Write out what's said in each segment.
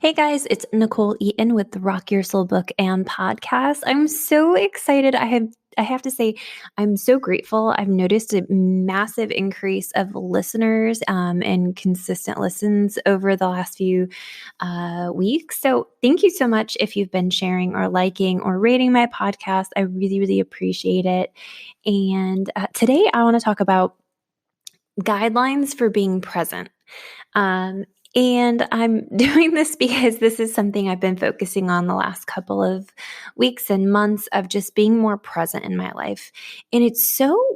Hey guys, it's Nichole Eaton with the Rock Your Soul book and podcast. I'm so excited. I have to say, I'm so grateful. I've noticed a massive increase of listeners and consistent listens over the last few weeks. So thank you so much if you've been sharing or liking or rating my podcast. I really, really appreciate it. And today I want to talk about guidelines for being present. Um, and I'm doing this because this is something I've been focusing on the last couple of weeks and months of just being more present in my life. And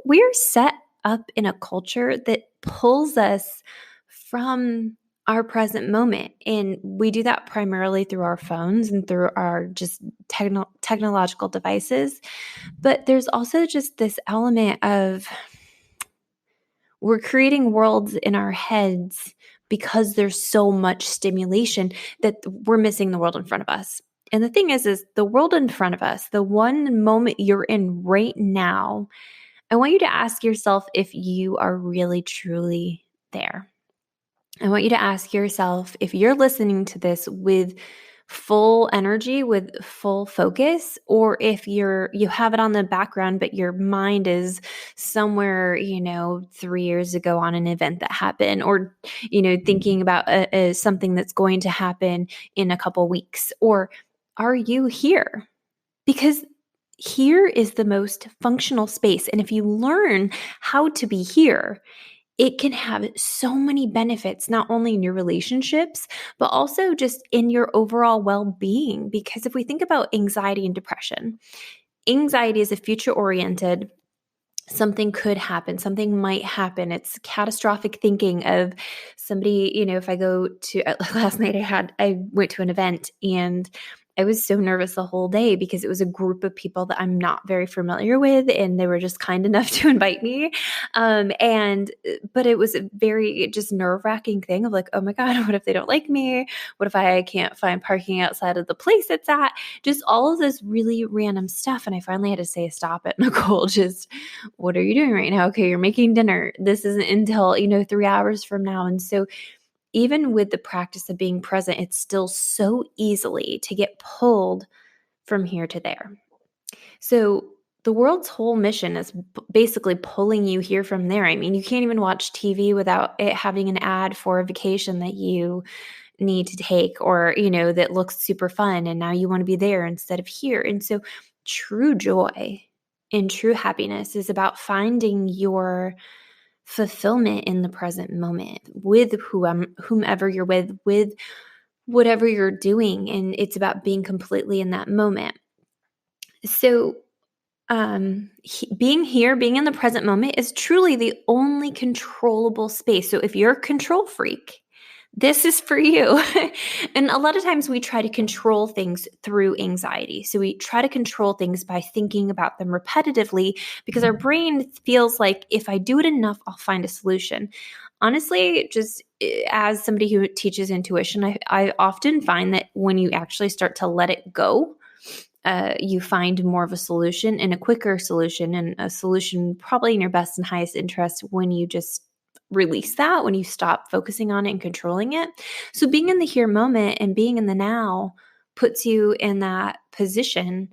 we're set up in a culture that pulls us from our present moment. And we do that primarily through our phones and through our just technological devices. But there's also just this element of we're creating worlds in our heads because there's so much stimulation that we're missing the world in front of us. And the thing is the world in front of us, the one moment you're in right now, I want you to ask yourself if you are really, truly there. I want you to ask yourself if you're listening to this with full energy, with full focus, or if you have it on the background, but your mind is somewhere, 3 years ago on an event that happened, or, thinking about something that's going to happen in a couple weeks, or are you here? Because here is the most functional space. And if you learn how to be here, it can have so many benefits, not only in your relationships, but also just in your overall well-being. Because if we think about anxiety and depression, anxiety is a future-oriented, something could happen, something might happen. It's catastrophic thinking of somebody, if I go to last night, I went to an event and I was so nervous the whole day because it was a group of people that I'm not very familiar with, and they were just kind enough to invite me. But it was a very just nerve-wracking thing of like, oh my God, what if they don't like me? What if I can't find parking outside of the place it's at? Just all of this really random stuff. And I finally had to say, stop it, Nichole, just what are you doing right now? Okay, you're making dinner. This isn't until, 3 hours from now. And so even with the practice of being present, it's still so easily to get pulled from here to there. So the world's whole mission is basically pulling you here from there. I mean, you can't even watch TV without it having an ad for a vacation that you need to take, or, that looks super fun. And now you want to be there instead of here. And so true joy and true happiness is about finding your fulfillment in the present moment with whomever you're with whatever you're doing. And it's about being completely in that moment. So being here, being in the present moment is truly the only controllable space. So if you're a control freak, this is for you. And a lot of times we try to control things through anxiety. So we try to control things by thinking about them repetitively because our brain feels like if I do it enough, I'll find a solution. Honestly, just as somebody who teaches intuition, I often find that when you actually start to let it go, you find more of a solution and a quicker solution, and a solution probably in your best and highest interest when you just release that, when you stop focusing on it and controlling it. So being in the here moment and being in the now puts you in that position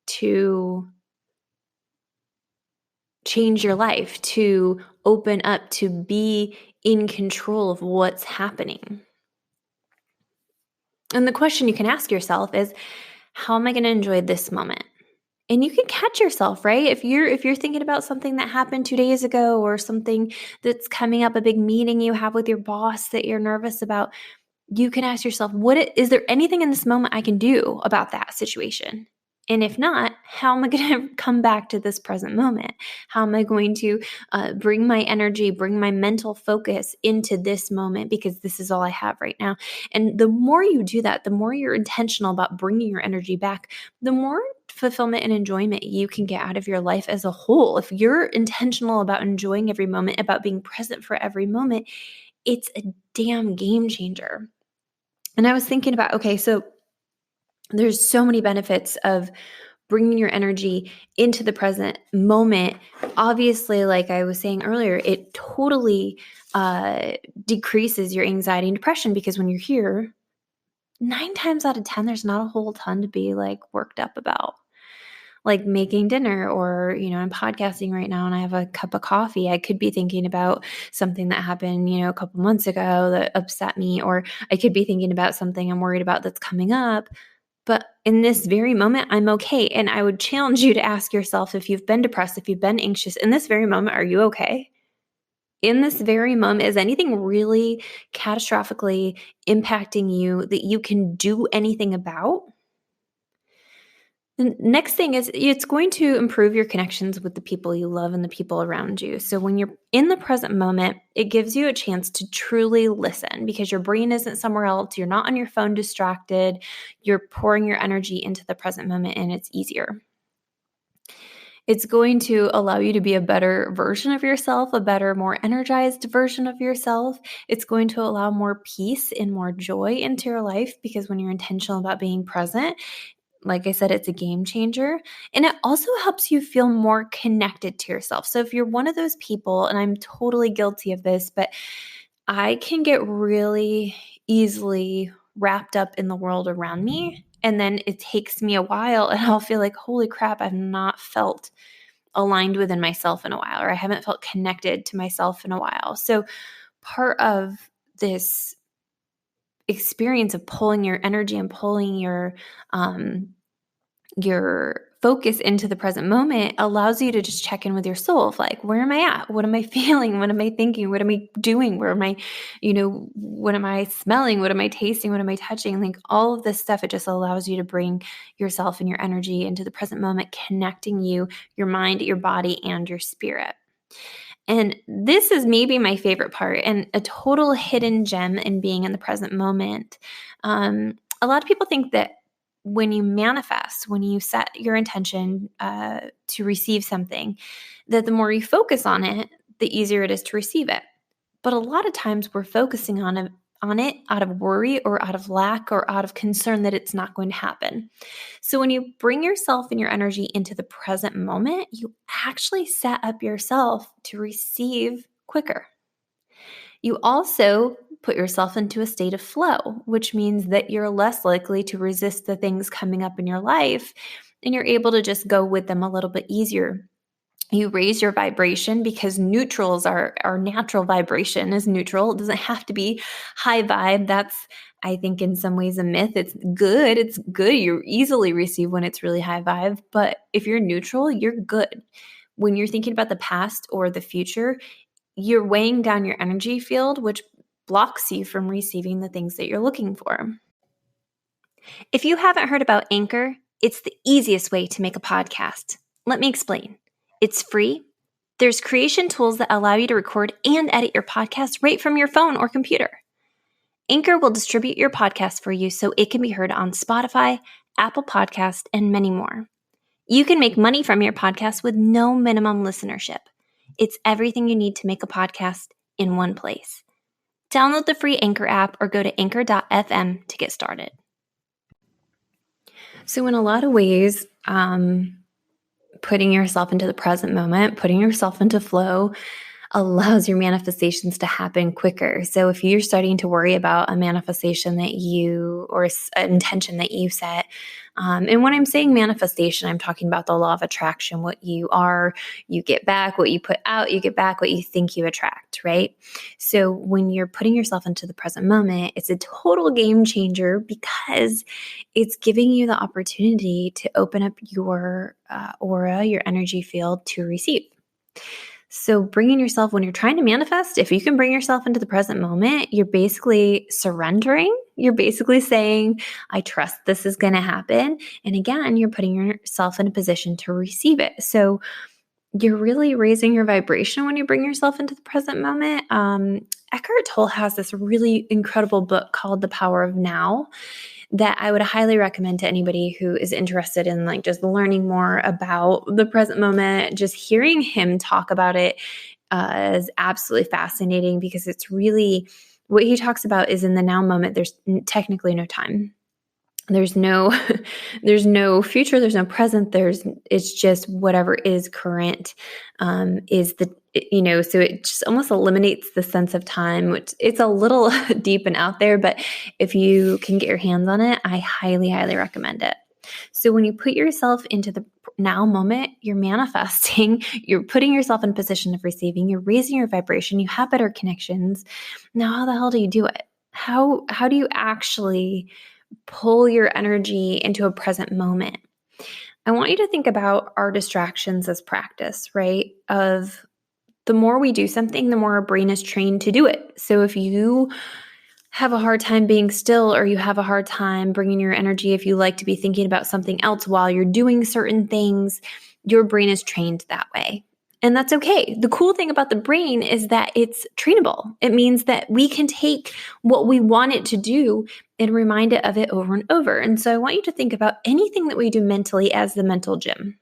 to change your life, to open up, to be in control of what's happening. And the question you can ask yourself is, how am I going to enjoy this moment? And you can catch yourself, right? If you're thinking about something that happened 2 days ago, or something that's coming up, a big meeting you have with your boss that you're nervous about, you can ask yourself, is there anything in this moment I can do about that situation? And if not, how am I going to come back to this present moment? How am I going to bring my energy, bring my mental focus into this moment, because this is all I have right now? And the more you do that, the more you're intentional about bringing your energy back, the more fulfillment and enjoyment you can get out of your life as a whole. If you're intentional about enjoying every moment, about being present for every moment, it's a damn game changer. And I was thinking about, okay, so there's so many benefits of bringing your energy into the present moment. Obviously, like I was saying earlier, it totally decreases your anxiety and depression, because when you're here, 9 times out of 10, there's not a whole ton to be like worked up about. Like making dinner, or, I'm podcasting right now and I have a cup of coffee. I could be thinking about something that happened, a couple months ago that upset me, or I could be thinking about something I'm worried about that's coming up. But in this very moment, I'm okay. And I would challenge you to ask yourself, if you've been depressed, if you've been anxious, in this very moment, are you okay? In this very moment, is anything really catastrophically impacting you that you can do anything about? The next thing is, it's going to improve your connections with the people you love and the people around you. So when you're in the present moment, it gives you a chance to truly listen, because your brain isn't somewhere else. You're not on your phone distracted. You're pouring your energy into the present moment, and it's easier. It's going to allow you to be a better version of yourself, a better, more energized version of yourself. It's going to allow more peace and more joy into your life, because when you're intentional about being present, like I said, it's a game changer. And it also helps you feel more connected to yourself. So if you're one of those people, and I'm totally guilty of this, but I can get really easily wrapped up in the world around me. And then it takes me a while and I'll feel like, holy crap, I've not felt aligned within myself in a while, or I haven't felt connected to myself in a while. So part of this experience of pulling your energy and pulling your focus into the present moment allows you to just check in with your soul of like, where am I at? What am I feeling? What am I thinking? What am I doing? Where am I, what am I smelling? What am I tasting? What am I touching? Like all of this stuff, it just allows you to bring yourself and your energy into the present moment, connecting you, your mind, your body, and your spirit. And this is maybe my favorite part, and a total hidden gem in being in the present moment. A lot of people think that when you manifest, when you set your intention to receive something, that the more you focus on it, the easier it is to receive it. But a lot of times we're focusing on it out of worry or out of lack or out of concern that it's not going to happen. So when you bring yourself and your energy into the present moment, you actually set up yourself to receive quicker. You also put yourself into a state of flow, which means that you're less likely to resist the things coming up in your life, and you're able to just go with them a little bit easier. You raise your vibration, because neutral is our natural vibration is neutral. It doesn't have to be high vibe. That's, I think, in some ways a myth. It's good. It's good. You easily receive when it's really high vibe. But if you're neutral, you're good. When you're thinking about the past or the future, you're weighing down your energy field, which blocks you from receiving the things that you're looking for. If you haven't heard about Anchor, it's the easiest way to make a podcast. Let me explain. It's free. There's creation tools that allow you to record and edit your podcast right from your phone or computer. Anchor will distribute your podcast for you so it can be heard on Spotify, Apple Podcast, and many more. You can make money from your podcast with no minimum listenership. It's everything you need to make a podcast in one place. Download the free Anchor app or go to anchor.fm to get started. So in a lot of ways, putting yourself into the present moment, putting yourself into flow allows your manifestations to happen quicker. So if you're starting to worry about a manifestation that you, or an intention that you set, and when I'm saying manifestation, I'm talking about the law of attraction. What you are, you get back. What you put out, you get back. What you think, you attract, right? So when you're putting yourself into the present moment, it's a total game changer, because it's giving you the opportunity to open up your aura, your energy field to receive. So bringing yourself, when you're trying to manifest, if you can bring yourself into the present moment, you're basically surrendering. You're basically saying, I trust this is going to happen. And again, you're putting yourself in a position to receive it. So you're really raising your vibration when you bring yourself into the present moment. Eckhart Tolle has this really incredible book called The Power of Now that I would highly recommend to anybody who is interested in like just learning more about the present moment. Just hearing him talk about it is absolutely fascinating, because it's really what he talks about is in the now moment, there's technically no time. There's no there's no future, there's no present, it's just whatever is current, is the so it just almost eliminates the sense of time, which it's a little deep and out there, but if you can get your hands on it, I highly, highly recommend it. So when you put yourself into the now moment, you're manifesting, you're putting yourself in a position of receiving, you're raising your vibration, you have better connections. Now, how the hell do you do it? How do you actually pull your energy into a present moment? I want you to think about our distractions as practice, right? Of the more we do something, the more our brain is trained to do it. So if you have a hard time being still, or you have a hard time bringing your energy, if you like to be thinking about something else while you're doing certain things, your brain is trained that way. And that's okay. The cool thing about the brain is that it's trainable. It means that we can take what we want it to do and remind it of it over and over. And so I want you to think about anything that we do mentally as the mental gym.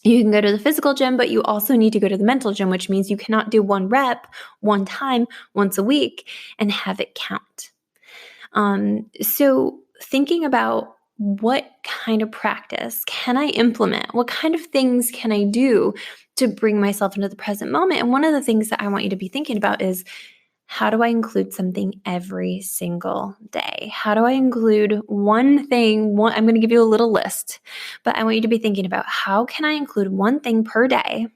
You can go to the physical gym, but you also need to go to the mental gym, which means you cannot do one rep, one time, once a week, and have it count. So thinking about what kind of practice can I implement? What kind of things can I do to bring myself into the present moment? And one of the things that I want you to be thinking about is, how do I include something every single day? How do I include one thing? I'm going to give you a little list, but I want you to be thinking about, how can I include one thing per day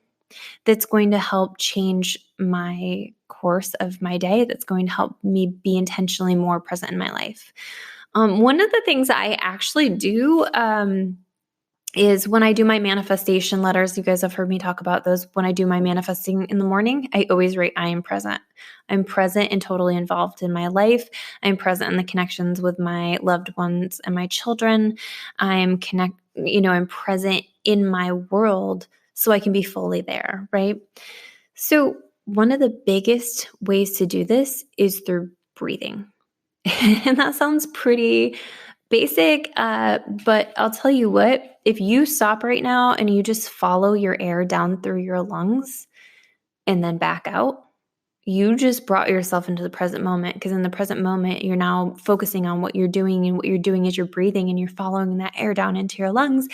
that's going to help change my course of my day, that's going to help me be intentionally more present in my life. One of the things I actually do is when I do my manifestation letters. You guys have heard me talk about those. When I do my manifesting in the morning, I always write, I am present. I'm present and totally involved in my life. I'm present in the connections with my loved ones and my children. I'm present in my world so I can be fully there, right? So one of the biggest ways to do this is through breathing. And that sounds pretty basic, but I'll tell you what, if you stop right now and you just follow your air down through your lungs and then back out, you just brought yourself into the present moment, because in the present moment, you're now focusing on what you're doing, and what you're doing is you're breathing and you're following that air down into your lungs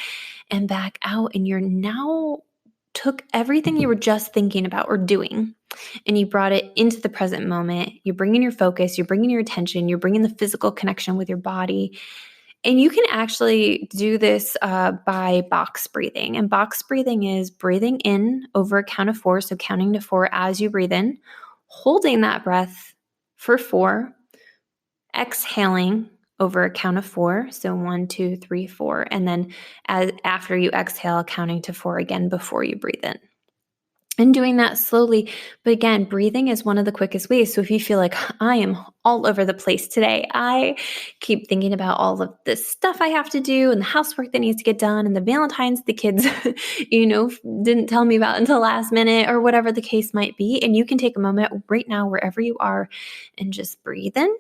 and back out, and you're now took everything you were just thinking about or doing and you brought it into the present moment. You're bringing your focus, you're bringing your attention, you're bringing the physical connection with your body. And you can actually do this by box breathing. And box breathing is breathing in over a count of 4. So counting to 4 as you breathe in, holding that breath for 4, exhaling over a count of 4. So 1, 2, 3, 4. And then after you exhale, counting to 4 again before you breathe in. And doing that slowly. But again, breathing is one of the quickest ways. So if you feel like, I am all over the place today, I keep thinking about all of this stuff I have to do and the housework that needs to get done and the Valentine's the kids, didn't tell me about until last minute, or whatever the case might be. And you can take a moment right now, wherever you are, and just breathe in.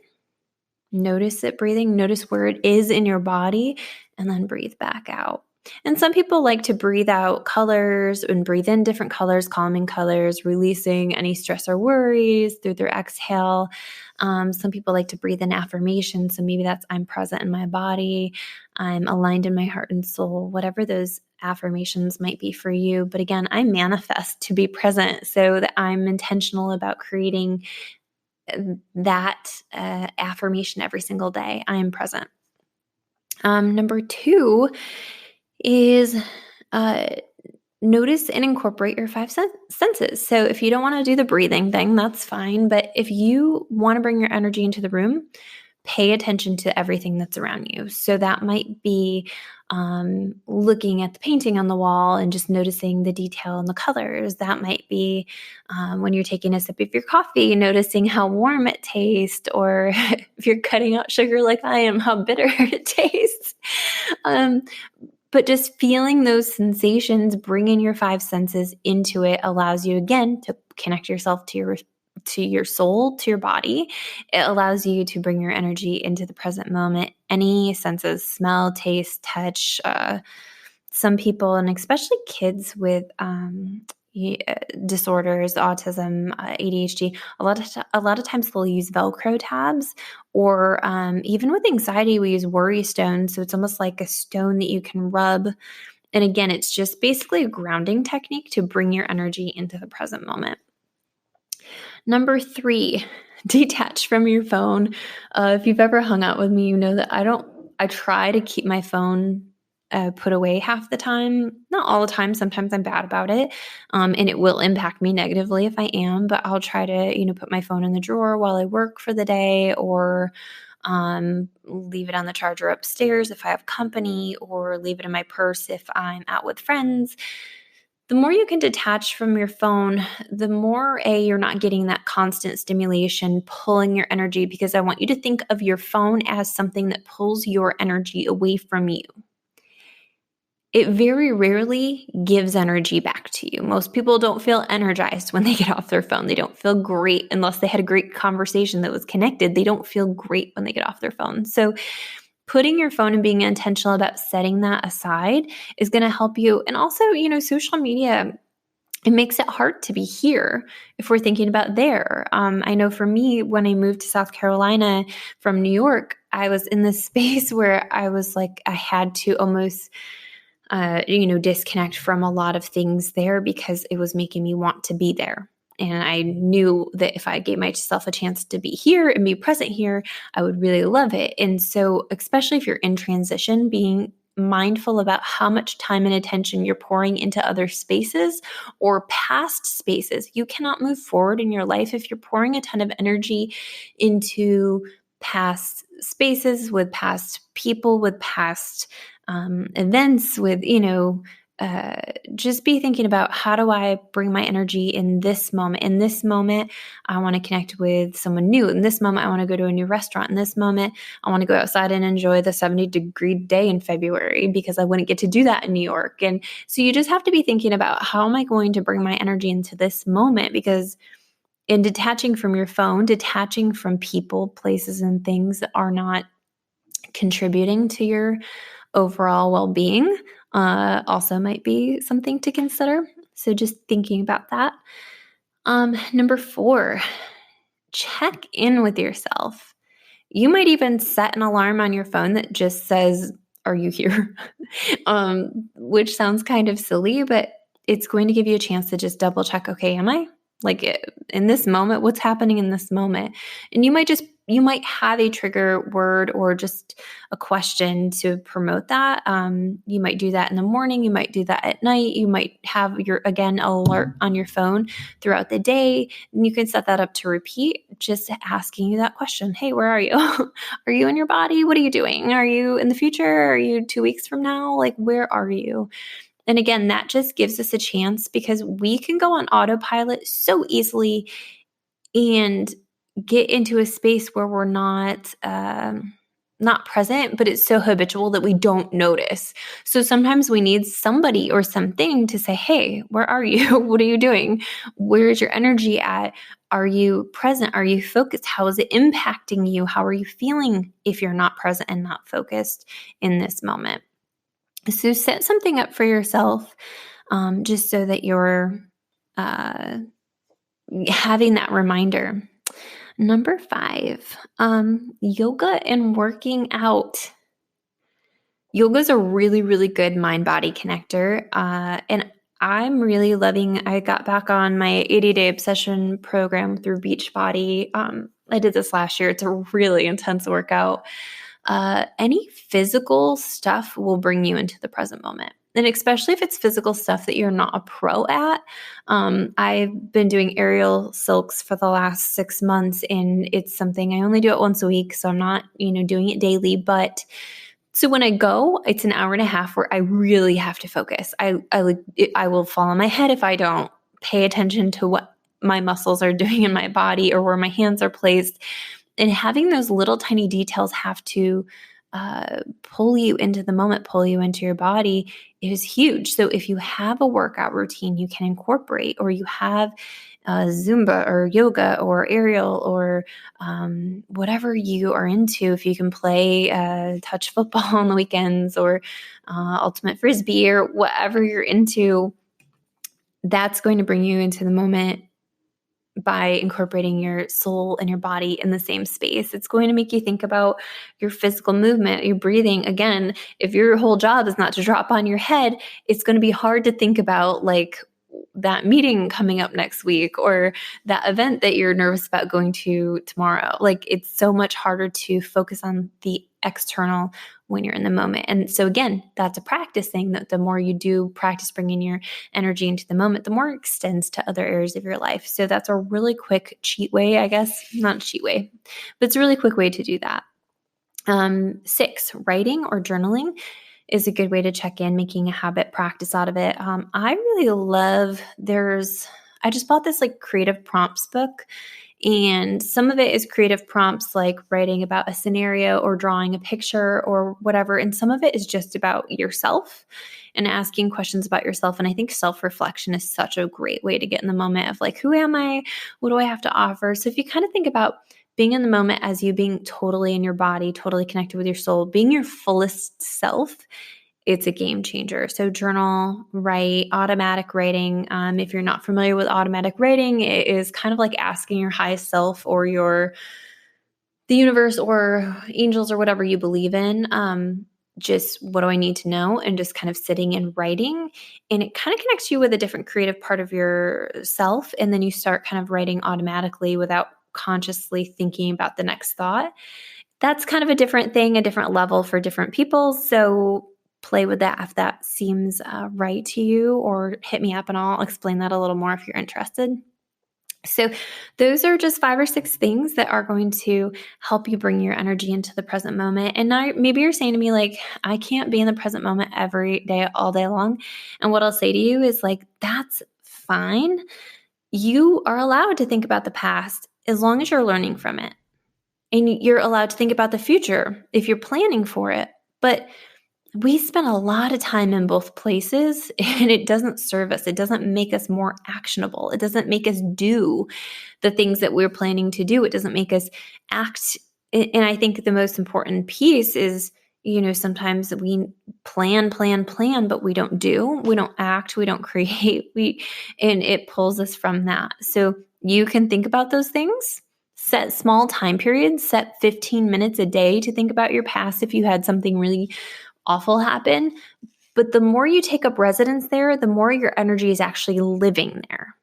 Notice it breathing, notice where it is in your body, and then breathe back out. And some people like to breathe out colors and breathe in different colors, calming colors, releasing any stress or worries through their exhale. Some people like to breathe in affirmations. So maybe that's, I'm present in my body, I'm aligned in my heart and soul, whatever those affirmations might be for you. But again, I manifest to be present so that I'm intentional about creating that affirmation every single day. I am present. Number 2 is notice and incorporate your 5 senses. So if you don't want to do the breathing thing, that's fine. But if you want to bring your energy into the room, pay attention to everything that's around you. So that might be looking at the painting on the wall and just noticing the detail and the colors. That might be when you're taking a sip of your coffee, noticing how warm it tastes, or if you're cutting out sugar like I am, how bitter it tastes. But just feeling those sensations, bringing your 5 senses into it, allows you, again, to connect yourself to your soul, to your body. It allows you to bring your energy into the present moment. Any senses, smell, taste, touch. Some people, and especially kids with disorders, autism, ADHD, a lot of times they'll use Velcro tabs, or even with anxiety, we use worry stones. So it's almost like a stone that you can rub. And again, it's just basically a grounding technique to bring your energy into the present moment. Number 3, detach from your phone. If you've ever hung out with me, you know that I try to keep my phone put away half the time. Not all the time. Sometimes I'm bad about it. And it will impact me negatively if I am, but I'll try to, put my phone in the drawer while I work for the day, or leave it on the charger upstairs if I have company, or leave it in my purse if I'm out with friends. The more you can detach from your phone, the more you're not getting that constant stimulation pulling your energy, because I want you to think of your phone as something that pulls your energy away from you. It very rarely gives energy back to you. Most people don't feel energized when they get off their phone. They don't feel great unless they had a great conversation that was connected. They don't feel great when they get off their phone. So putting your phone and being intentional about setting that aside is going to help you. And also, social media, it makes it hard to be here if we're thinking about there. I know for me, when I moved to South Carolina from New York, I was in this space where I was like, I had to almost disconnect from a lot of things there because it was making me want to be there. And I knew that if I gave myself a chance to be here and be present here, I would really love it. And so, especially if you're in transition, being mindful about how much time and attention you're pouring into other spaces or past spaces. You cannot move forward in your life if you're pouring a ton of energy into past spaces, with past people, with past events, with, just be thinking about, how do I bring my energy in this moment? In this moment, I want to connect with someone new. In this moment, I want to go to a new restaurant. In this moment, I want to go outside and enjoy the 70-degree day in February, because I wouldn't get to do that in New York. And so you just have to be thinking about, how am I going to bring my energy into this moment? Because in detaching from your phone, detaching from people, places, and things that are not contributing to your overall well-being also might be something to consider. So just thinking about that. Number 4, check in with yourself. You might even set an alarm on your phone that just says, "Are you here?" Which sounds kind of silly, but it's going to give you a chance to just double check. Okay, am I? Like, in this moment, what's happening in this moment? And you might have a trigger word or just a question to promote that. You might do that in the morning. You might do that at night. You might have your, again, alert on your phone throughout the day. And you can set that up to repeat, just asking you that question. Hey, where are you? Are you in your body? What are you doing? Are you in the future? Are you 2 weeks from now? Like, where are you? And again, that just gives us a chance, because we can go on autopilot so easily and get into a space where we're not present, but it's so habitual that we don't notice. So sometimes we need somebody or something to say, "Hey, where are you? What are you doing? Where is your energy at? Are you present? Are you focused? How is it impacting you? How are you feeling if you're not present and not focused in this moment?" So set something up for yourself, just so that you're having that reminder. Number 5, yoga and working out. Yoga is a really, really good mind-body connector. And I'm really loving, I got back on my 80-day obsession program through Beachbody. I did this last year. It's a really intense workout. Any physical stuff will bring you into the present moment. And especially if it's physical stuff that you're not a pro at. I've been doing aerial silks for the last 6 months, and it's something I only do it once a week. So I'm not, doing it daily, but so when I go, it's an hour and a half where I really have to focus. I will fall on my head if I don't pay attention to what my muscles are doing in my body or where my hands are placed. And having those little tiny details have to pull you into the moment, pull you into your body, is huge. So if you have a workout routine you can incorporate, or you have Zumba or yoga or aerial or whatever you are into, if you can play touch football on the weekends, or ultimate frisbee, or whatever you're into, That's going to bring you into the moment by incorporating your soul and your body in the same space. It's going to make you think about your physical movement, your breathing. Again, if your whole job is not to drop on your head, it's going to be hard to think about like that meeting coming up next week or that event that you're nervous about going to tomorrow. Like it's so much harder to focus on the external when you're in the moment. And so again, that's a practice thing, that the more you do practice bringing your energy into the moment, the more it extends to other areas of your life. So that's a really quick cheat way, I guess, not a cheat way, but it's a really quick way to do that. 6, writing or journaling is a good way to check in, making a habit practice out of it. I really love, I just bought this like creative prompts book, and some of it is creative prompts like writing about a scenario or drawing a picture or whatever. And some of it is just about yourself and asking questions about yourself. And I think self-reflection is such a great way to get in the moment of like, who am I? What do I have to offer? So if you kind of think about being in the moment as you being totally in your body, totally connected with your soul, being your fullest self, it's a game changer. So journal, write, automatic writing. If you're not familiar with automatic writing, it is kind of like asking your highest self or the universe or angels or whatever you believe in, just what do I need to know? And just kind of sitting and writing. And it kind of connects you with a different creative part of yourself. And then you start kind of writing automatically without consciously thinking about the next thought. That's kind of a different thing, a different level for different people. So play with that if that seems right to you, or hit me up and I'll explain that a little more if you're interested. So those are just 5 or 6 things that are going to help you bring your energy into the present moment. And now maybe you're saying to me like, I can't be in the present moment every day, all day long. And what I'll say to you is like, that's fine. You are allowed to think about the past as long as you're learning from it. And you're allowed to think about the future if you're planning for it. But we spend a lot of time in both places and it doesn't serve us. It doesn't make us more actionable. It doesn't make us do the things that we're planning to do. It doesn't make us act. And I think the most important piece is, sometimes we plan, but we don't do, we don't act, we don't create, and it pulls us from that. So you can think about those things. Set small time periods, set 15 minutes a day to think about your past if you had something really awful happen. But the more you take up residence there, the more your energy is actually living there.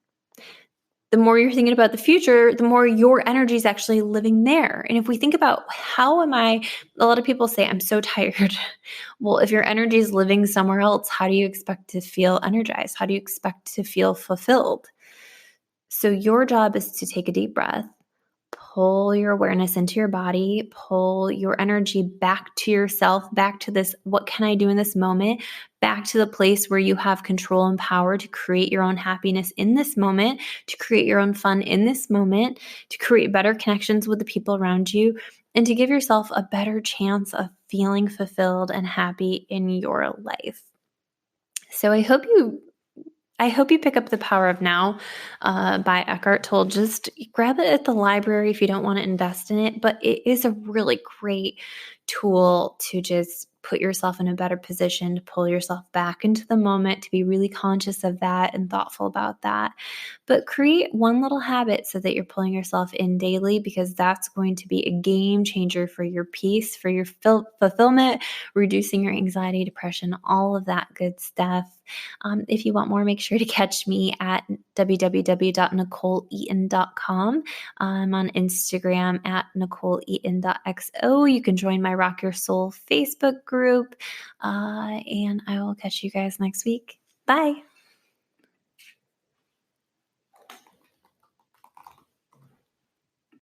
The more you're thinking about the future, the more your energy is actually living there. And if we think about a lot of people say, I'm so tired. Well, if your energy is living somewhere else, how do you expect to feel energized? How do you expect to feel fulfilled? So your job is to take a deep breath, pull your awareness into your body, pull your energy back to yourself, back to this, what can I do in this moment? Back to the place where you have control and power to create your own happiness in this moment, to create your own fun in this moment, to create better connections with the people around you, and to give yourself a better chance of feeling fulfilled and happy in your life. So I hope you pick up The Power of Now by Eckhart Tolle. Just grab it at the library if you don't want to invest in it, but it is a really great tool to just put yourself in a better position, to pull yourself back into the moment, to be really conscious of that and thoughtful about that. But create one little habit so that you're pulling yourself in daily, because that's going to be a game changer for your peace, for your fulfillment, reducing your anxiety, depression, all of that good stuff. If you want more, make sure to catch me at www.nicholeeaton.com. I'm on Instagram at nicholeeaton.xo. You can join my Rock Your Soul Facebook group, and I will catch you guys next week. Bye.